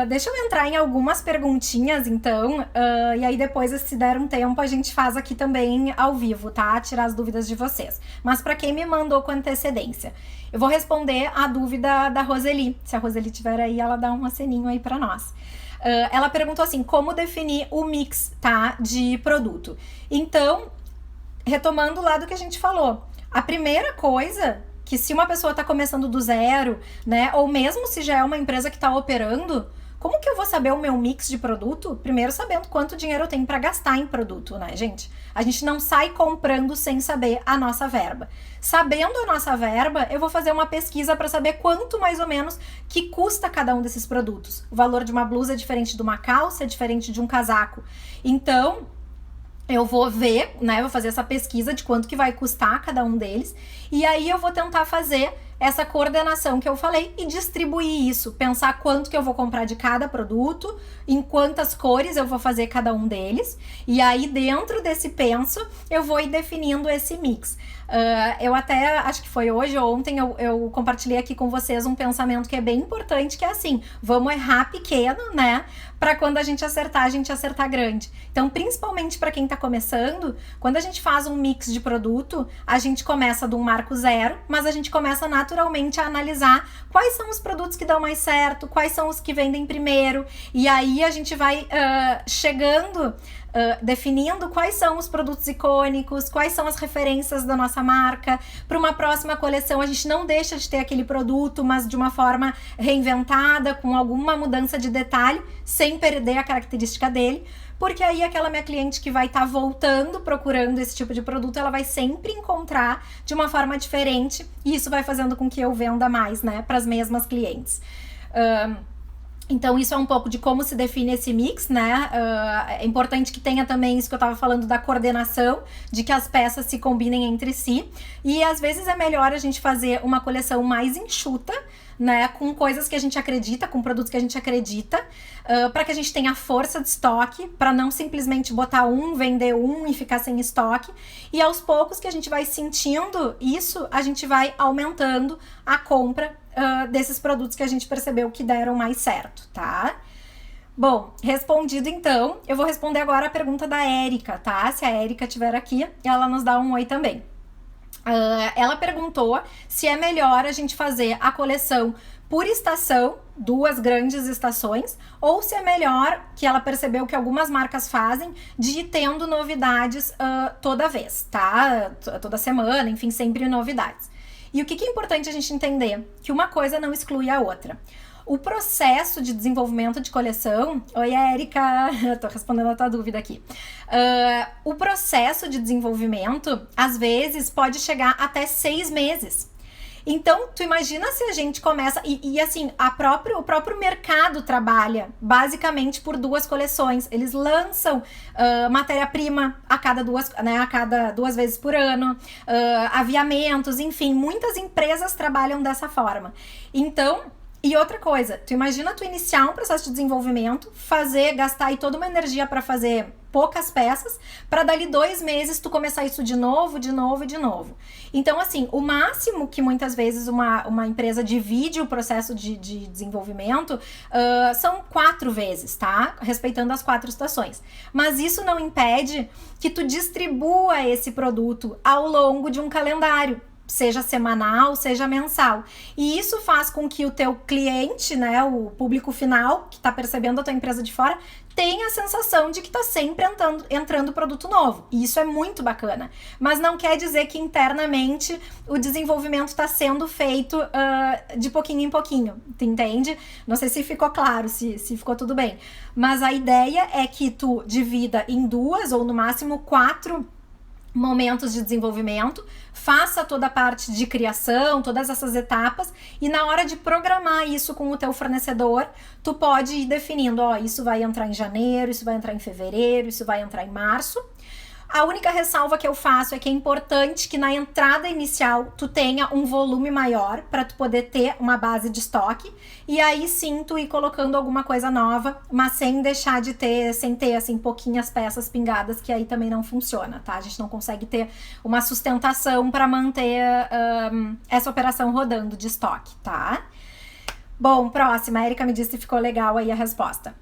Deixa eu entrar em algumas perguntinhas, então, e aí depois, se der um tempo, a gente faz aqui também ao vivo, tá? Tirar as dúvidas de vocês. Mas para quem me mandou com antecedência, eu vou responder a dúvida da Roseli. Se a Roseli estiver aí, ela dá um aceninho aí para nós. Ela perguntou assim, como definir o mix, tá, de produto? Então, retomando lá do que a gente falou, a primeira coisa que se uma pessoa está começando do zero, né, ou mesmo se já é uma empresa que está operando, como que eu vou saber o meu mix de produto? Primeiro sabendo quanto dinheiro eu tenho para gastar em produto, né, gente? A gente não sai comprando sem saber a nossa verba. Sabendo a nossa verba, eu vou fazer uma pesquisa para saber quanto mais ou menos que custa cada um desses produtos. O valor de uma blusa é diferente de uma calça, é diferente de um casaco. Então, eu vou ver, né, vou fazer essa pesquisa de quanto que vai custar cada um deles, e aí eu vou tentar fazer essa coordenação que eu falei e distribuir isso, pensar quanto que eu vou comprar de cada produto, em quantas cores eu vou fazer cada um deles, e aí dentro desse penso, eu vou ir definindo esse mix. Eu até, acho que foi hoje ou ontem, eu compartilhei aqui com vocês um pensamento que é bem importante, que é assim, vamos errar pequeno, né, para quando a gente acertar grande. Então, principalmente para quem tá começando, quando a gente faz um mix de produto, a gente começa de um marco zero, mas a gente começa naturalmente a analisar quais são os produtos que dão mais certo, quais são os que vendem primeiro, e aí a gente vai chegando, definindo quais são os produtos icônicos, quais são as referências da nossa marca. Para uma próxima coleção, a gente não deixa de ter aquele produto, mas de uma forma reinventada, com alguma mudança de detalhe, sem perder a característica dele, porque aí aquela minha cliente que vai estar voltando, procurando esse tipo de produto, ela vai sempre encontrar de uma forma diferente, e isso vai fazendo com que eu venda mais, né, para as mesmas clientes. Então isso é um pouco de como se define esse mix, né? É importante que tenha também isso que eu tava falando da coordenação, de que as peças se combinem entre si, e às vezes é melhor a gente fazer uma coleção mais enxuta, né, com coisas que a gente acredita, com produtos que a gente acredita, para que a gente tenha força de estoque, para não simplesmente botar vender e ficar sem estoque, e aos poucos que a gente vai sentindo isso, a gente vai aumentando a compra desses produtos que a gente percebeu que deram mais certo, tá? Bom, respondido então, eu vou responder agora a pergunta da Érica, tá? Se a Érica estiver aqui, ela nos dá um oi também. Ela perguntou se é melhor a gente fazer a coleção por estação, 2 grandes estações, ou se é melhor, que ela percebeu que algumas marcas fazem, de ir tendo novidades toda vez, tá? Toda semana, enfim, sempre novidades. E o que é importante a gente entender? Que uma coisa não exclui a outra. O processo de desenvolvimento de coleção... Oi, Érica! Tô respondendo a tua dúvida aqui. O processo de desenvolvimento, às vezes, pode chegar até 6 meses. Então, tu imagina se a gente começa... E assim, o próprio mercado trabalha basicamente por 2 coleções. Eles lançam matéria-prima a cada 2 vezes por ano, aviamentos, enfim, muitas empresas trabalham dessa forma. Então... E outra coisa, tu imagina tu iniciar um processo de desenvolvimento, gastar aí toda uma energia para fazer poucas peças, para dali 2 meses tu começar isso de novo. Então, assim, o máximo que muitas vezes uma empresa divide o processo de desenvolvimento são 4 vezes, tá? Respeitando as 4 estações. Mas isso não impede que tu distribua esse produto ao longo de um calendário, seja semanal, seja mensal. E isso faz com que o teu cliente, né, o público final, que está percebendo a tua empresa de fora, tenha a sensação de que está sempre entrando produto novo. E isso é muito bacana. Mas não quer dizer que internamente o desenvolvimento está sendo feito de pouquinho em pouquinho, tu entende? Não sei se ficou claro, se ficou tudo bem. Mas a ideia é que tu divida em 2 ou no máximo 4 momentos de desenvolvimento, faça toda a parte de criação, todas essas etapas, e na hora de programar isso com o teu fornecedor, tu pode ir definindo, isso vai entrar em janeiro, isso vai entrar em fevereiro, isso vai entrar em março. A única ressalva que eu faço é que é importante que na entrada inicial tu tenha um volume maior para tu poder ter uma base de estoque, e aí sim tu ir colocando alguma coisa nova, mas sem ter assim pouquinhas peças pingadas, que aí também não funciona, tá? A gente não consegue ter uma sustentação para manter essa operação rodando de estoque, tá? Bom, próxima. A Erika me disse que ficou legal aí a resposta.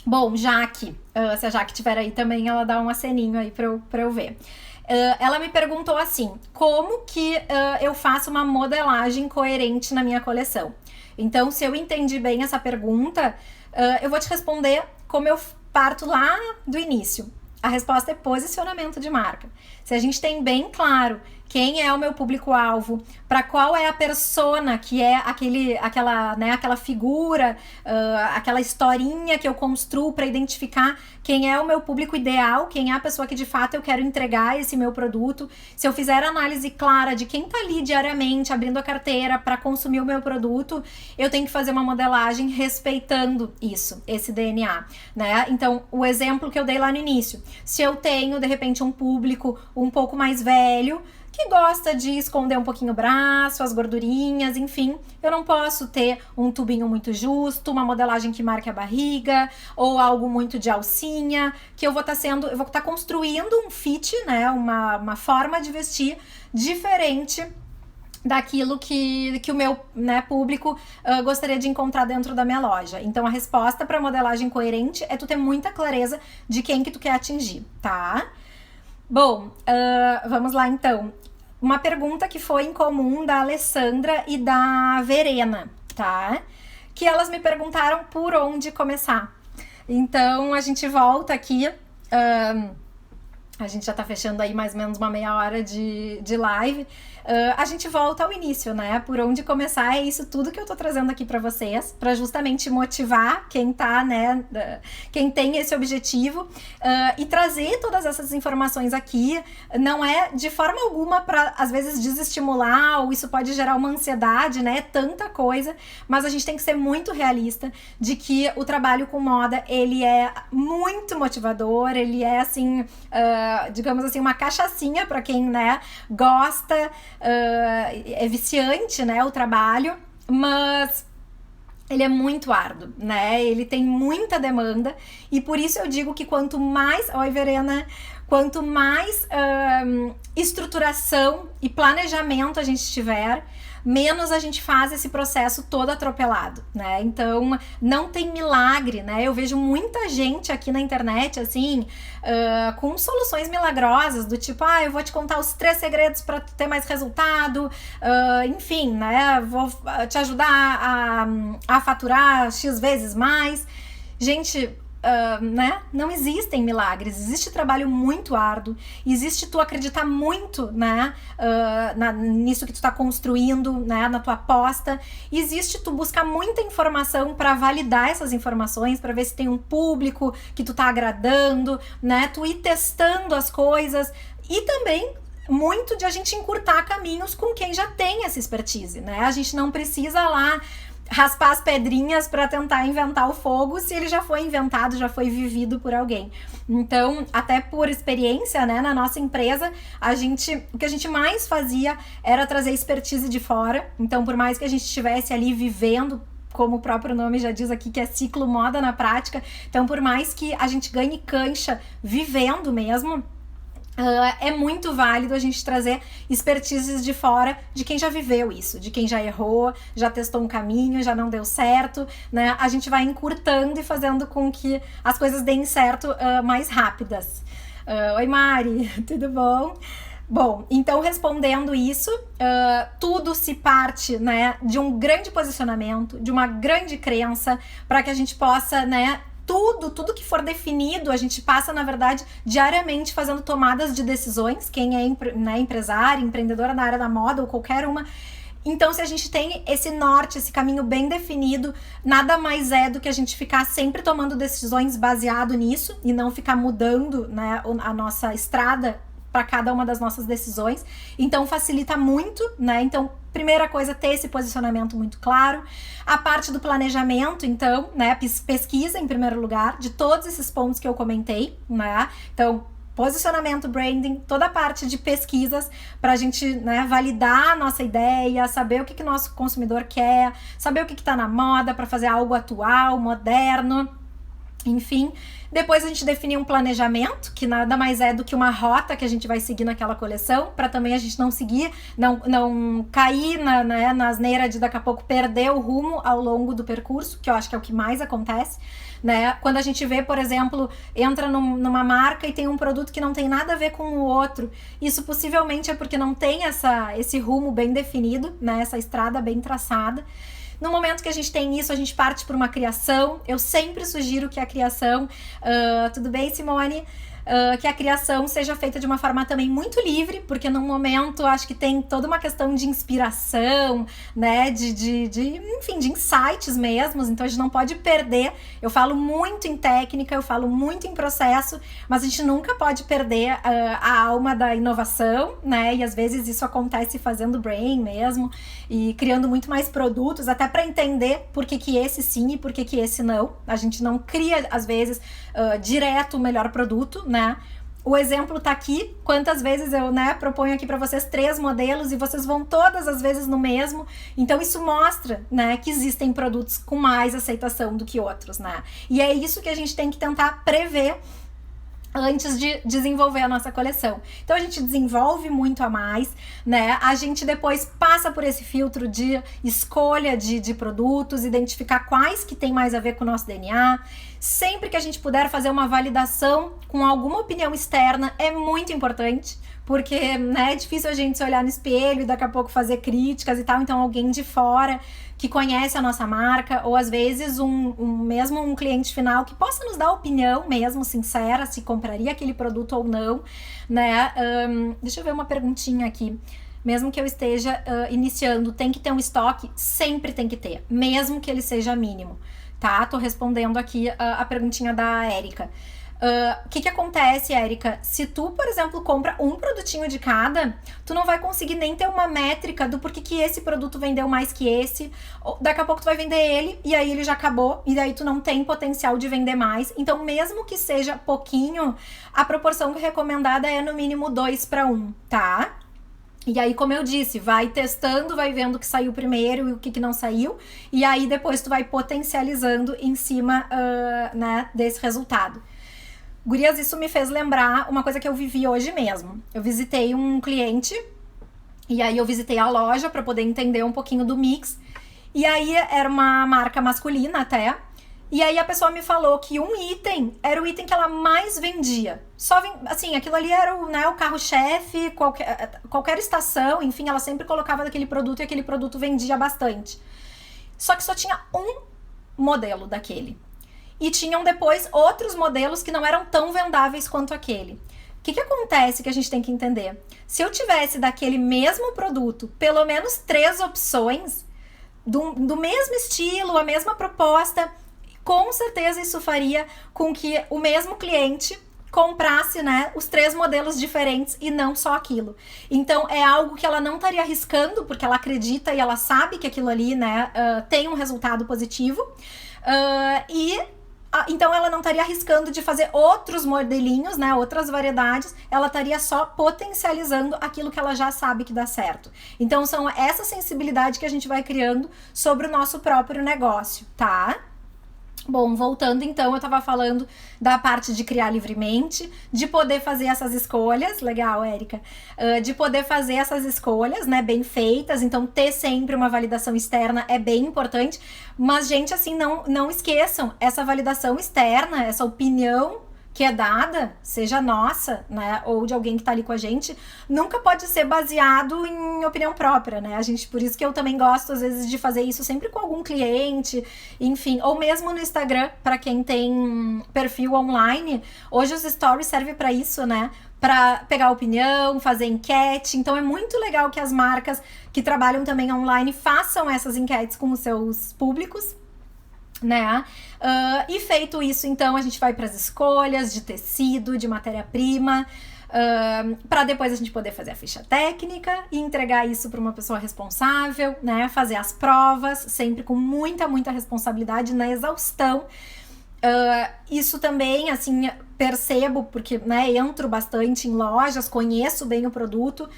Bom, Jaque, se a Jaque tiver aí também, ela dá um aceninho aí pra eu ver. Ela me perguntou assim, como que eu faço uma modelagem coerente na minha coleção? Então, se eu entendi bem essa pergunta, eu vou te responder como eu parto lá do início. A resposta é posicionamento de marca. Se a gente tem bem claro quem é o meu público-alvo, para qual é a persona, que é aquela figura, aquela historinha que eu construo para identificar quem é o meu público ideal, quem é a pessoa que de fato eu quero entregar esse meu produto. Se eu fizer análise clara de quem tá ali diariamente abrindo a carteira para consumir o meu produto, eu tenho que fazer uma modelagem respeitando isso, esse DNA, né? Então, o exemplo que eu dei lá no início, se eu tenho de repente um público um pouco mais velho, que gosta de esconder um pouquinho o braço, as gordurinhas, enfim, eu não posso ter um tubinho muito justo, uma modelagem que marque a barriga, ou algo muito de alcinha, que eu vou estar construindo um fit, né, uma forma de vestir diferente daquilo que o meu, né, público gostaria de encontrar dentro da minha loja. Então, a resposta para modelagem coerente é tu ter muita clareza de quem que tu quer atingir, tá? Bom, vamos lá então. Uma pergunta que foi em comum da Alessandra e da Verena, tá? Que elas me perguntaram por onde começar. Então, a gente volta aqui. A gente já tá fechando aí mais ou menos uma meia hora de live. A gente volta ao início, né? Por onde começar, é isso tudo que eu tô trazendo aqui pra vocês, pra justamente motivar quem tá, né? Quem tem esse objetivo e trazer todas essas informações aqui. Não é de forma alguma pra, às vezes, desestimular, ou isso pode gerar uma ansiedade, né? Tanta coisa, mas a gente tem que ser muito realista de que o trabalho com moda, ele é muito motivador, ele é, assim, digamos assim, uma cachaçinha pra quem, né, gosta, é viciante, né, o trabalho, mas ele é muito árduo, né, ele tem muita demanda, e por isso eu digo que quanto mais, oi Verena, quanto mais estruturação e planejamento a gente tiver, menos a gente faz esse processo todo atropelado, né? Então, não tem milagre, né? Eu vejo muita gente aqui na internet, assim, com soluções milagrosas, do tipo, eu vou te contar os 3 segredos para ter mais resultado, enfim, né? Vou te ajudar a faturar X vezes mais. Gente, né? Não existem milagres, existe trabalho muito árduo, existe tu acreditar muito, né? Nisso que tu tá construindo, né? Na tua aposta, existe tu buscar muita informação para validar essas informações, para ver se tem um público que tu tá agradando, né? Tu ir testando as coisas e também muito de a gente encurtar caminhos com quem já tem essa expertise, né? A gente não precisa lá raspar as pedrinhas para tentar inventar o fogo se ele já foi inventado, já foi vivido por alguém. Então, até por experiência, né, na nossa empresa, o que a gente mais fazia era trazer expertise de fora. Então, por mais que a gente estivesse ali vivendo, como o próprio nome já diz aqui, que é ciclo moda na prática, então por mais que a gente ganhe cancha vivendo mesmo, é muito válido a gente trazer expertises de fora de quem já viveu isso, de quem já errou, já testou um caminho, já não deu certo, né? A gente vai encurtando e fazendo com que as coisas deem certo mais rápidas. Oi Mari, tudo bom? Bom, então respondendo isso, tudo se parte, né, de um grande posicionamento, de uma grande crença, para que a gente possa, né, tudo que for definido, a gente passa, na verdade, diariamente fazendo tomadas de decisões, quem é, né, empresário, empreendedora na área da moda ou qualquer uma. Então, se a gente tem esse norte, esse caminho bem definido, nada mais é do que a gente ficar sempre tomando decisões baseado nisso e não ficar mudando, né, a nossa estrada para cada uma das nossas decisões. Então facilita muito, né? Então, primeira coisa, ter esse posicionamento muito claro. A parte do planejamento, então, né, pesquisa em primeiro lugar de todos esses pontos que eu comentei, né? Então, posicionamento, branding, toda a parte de pesquisas para a gente, né, validar a nossa ideia, saber o que o nosso consumidor quer, saber o que está na moda para fazer algo atual, moderno. Enfim, depois a gente define um planejamento, que nada mais é do que uma rota que a gente vai seguir naquela coleção, para também a gente não seguir, não cair na asneira de daqui a pouco perder o rumo ao longo do percurso, que eu acho que é o que mais acontece, né? Quando a gente vê, por exemplo, entra numa marca e tem um produto que não tem nada a ver com o outro, isso possivelmente é porque não tem esse rumo bem definido, né? Essa estrada bem traçada. No momento que a gente tem isso, a gente parte para uma criação. Eu sempre sugiro que a criação, tudo bem, Simone? Que a criação seja feita de uma forma também muito livre, porque no momento acho que tem toda uma questão de inspiração, né, enfim, de insights mesmos, então a gente não pode perder. Eu falo muito em técnica, eu falo muito em processo, mas a gente nunca pode perder a alma da inovação, né, e às vezes isso acontece fazendo brain mesmo, e criando muito mais produtos, até para entender por que esse sim e por que esse não. A gente não cria, às vezes, direto o melhor produto, né? O exemplo tá aqui, quantas vezes eu, né, proponho aqui para vocês 3 modelos e vocês vão todas as vezes no mesmo, então isso mostra, né, que existem produtos com mais aceitação do que outros, né, e é isso que a gente tem que tentar prever antes de desenvolver a nossa coleção. Então a gente desenvolve muito a mais, né? A gente depois passa por esse filtro de escolha de produtos, identificar quais que tem mais a ver com o nosso DNA. Sempre que a gente puder fazer uma validação com alguma opinião externa é muito importante, porque, né, é difícil a gente se olhar no espelho e daqui a pouco fazer críticas e tal, então alguém de fora que conhece a nossa marca, ou às vezes mesmo um cliente final que possa nos dar opinião mesmo, sincera, se compraria aquele produto ou não, né? Deixa eu ver uma perguntinha aqui. Mesmo que eu esteja iniciando, tem que ter um estoque? Sempre tem que ter, mesmo que ele seja mínimo, tá? Tô respondendo aqui a perguntinha da Érica. O que acontece, Érica? Se tu, por exemplo, compra um produtinho de cada, tu não vai conseguir nem ter uma métrica do porquê que esse produto vendeu mais que esse. Daqui a pouco tu vai vender ele e aí ele já acabou e daí tu não tem potencial de vender mais. Então, mesmo que seja pouquinho, a proporção recomendada é no mínimo 2:1, tá? E aí, como eu disse, vai testando, vai vendo o que saiu primeiro e o que não saiu, e aí depois tu vai potencializando em cima, né, desse resultado. Gurias, isso me fez lembrar uma coisa que eu vivi hoje mesmo. Eu visitei um cliente, e aí eu visitei a loja para poder entender um pouquinho do mix, e aí era uma marca masculina até, e aí a pessoa me falou que um item era o item que ela mais vendia. Assim, aquilo ali era o carro-chefe, qualquer estação, enfim, ela sempre colocava daquele produto e aquele produto vendia bastante. Só que só tinha um modelo daquele. E tinham depois outros modelos que não eram tão vendáveis quanto aquele. O que acontece que a gente tem que entender? Se eu tivesse daquele mesmo produto, pelo menos 3 opções, do mesmo estilo, a mesma proposta, com certeza isso faria com que o mesmo cliente comprasse, né, os 3 modelos diferentes e não só aquilo. Então é algo que ela não estaria arriscando, porque ela acredita e ela sabe que aquilo ali, né, tem um resultado positivo. Então ela não estaria arriscando de fazer outros modelinhos, né, outras variedades, ela estaria só potencializando aquilo que ela já sabe que dá certo. Então são essa sensibilidade que a gente vai criando sobre o nosso próprio negócio, tá? Bom, voltando então, eu tava falando da parte de criar livremente, de poder fazer essas escolhas, legal, Érica, de poder fazer essas escolhas, né, bem feitas, então ter sempre uma validação externa é bem importante, mas gente, assim, não esqueçam, essa validação externa, essa opinião que é dada, seja nossa, né, ou de alguém que tá ali com a gente, nunca pode ser baseado em opinião própria, né, por isso que eu também gosto, às vezes, de fazer isso sempre com algum cliente, enfim, ou mesmo no Instagram, para quem tem perfil online, hoje os stories servem para isso, né, para pegar opinião, fazer enquete, então é muito legal que as marcas que trabalham também online façam essas enquetes com os seus públicos, né? E feito isso, então, a gente vai para as escolhas de tecido, de matéria-prima, para depois a gente poder fazer a ficha técnica e entregar isso para uma pessoa responsável, né? Fazer as provas, sempre com muita responsabilidade na exaustão. Isso também, assim, percebo, porque, né, entro bastante em lojas, conheço bem o produto.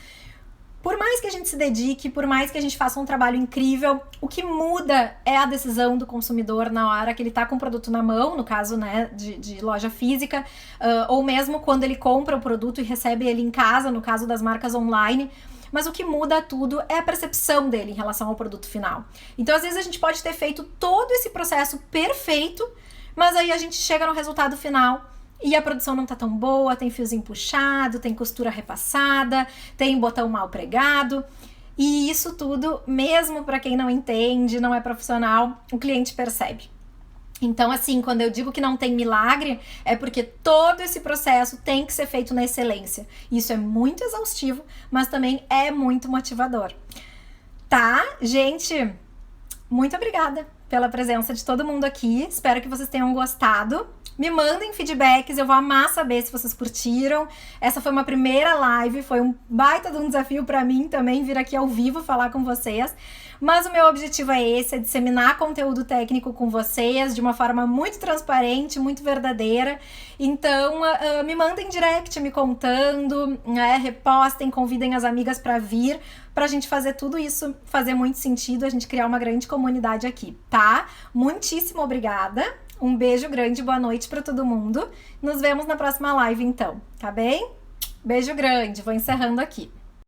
por mais que a gente se dedique, por mais que a gente faça um trabalho incrível, o que muda é a decisão do consumidor na hora que ele tá com o produto na mão, no caso, né, de loja física, ou mesmo quando ele compra o produto e recebe ele em casa, no caso das marcas online. Mas o que muda tudo é a percepção dele em relação ao produto final. Então, às vezes, a gente pode ter feito todo esse processo perfeito, mas aí a gente chega no resultado final e a produção não tá tão boa, tem fiozinho puxado, tem costura repassada, tem botão mal pregado. E isso tudo, mesmo para quem não entende, não é profissional, o cliente percebe. Então, assim, quando eu digo que não tem milagre, é porque todo esse processo tem que ser feito na excelência. Isso é muito exaustivo, mas também é muito motivador. Tá, gente? Muito obrigada pela presença de todo mundo aqui. Espero que vocês tenham gostado. Me mandem feedbacks, eu vou amar saber se vocês curtiram. Essa foi uma primeira live, foi um baita de um desafio pra mim também vir aqui ao vivo falar com vocês. Mas o meu objetivo é esse, é disseminar conteúdo técnico com vocês de uma forma muito transparente, muito verdadeira. Então, me mandem direct me contando, né? Repostem, convidem as amigas pra vir, pra gente fazer tudo isso fazer muito sentido, a gente criar uma grande comunidade aqui, tá? Muitíssimo obrigada. Um beijo grande, boa noite pra todo mundo. Nos vemos na próxima live, então, tá bem? Beijo grande, vou encerrando aqui.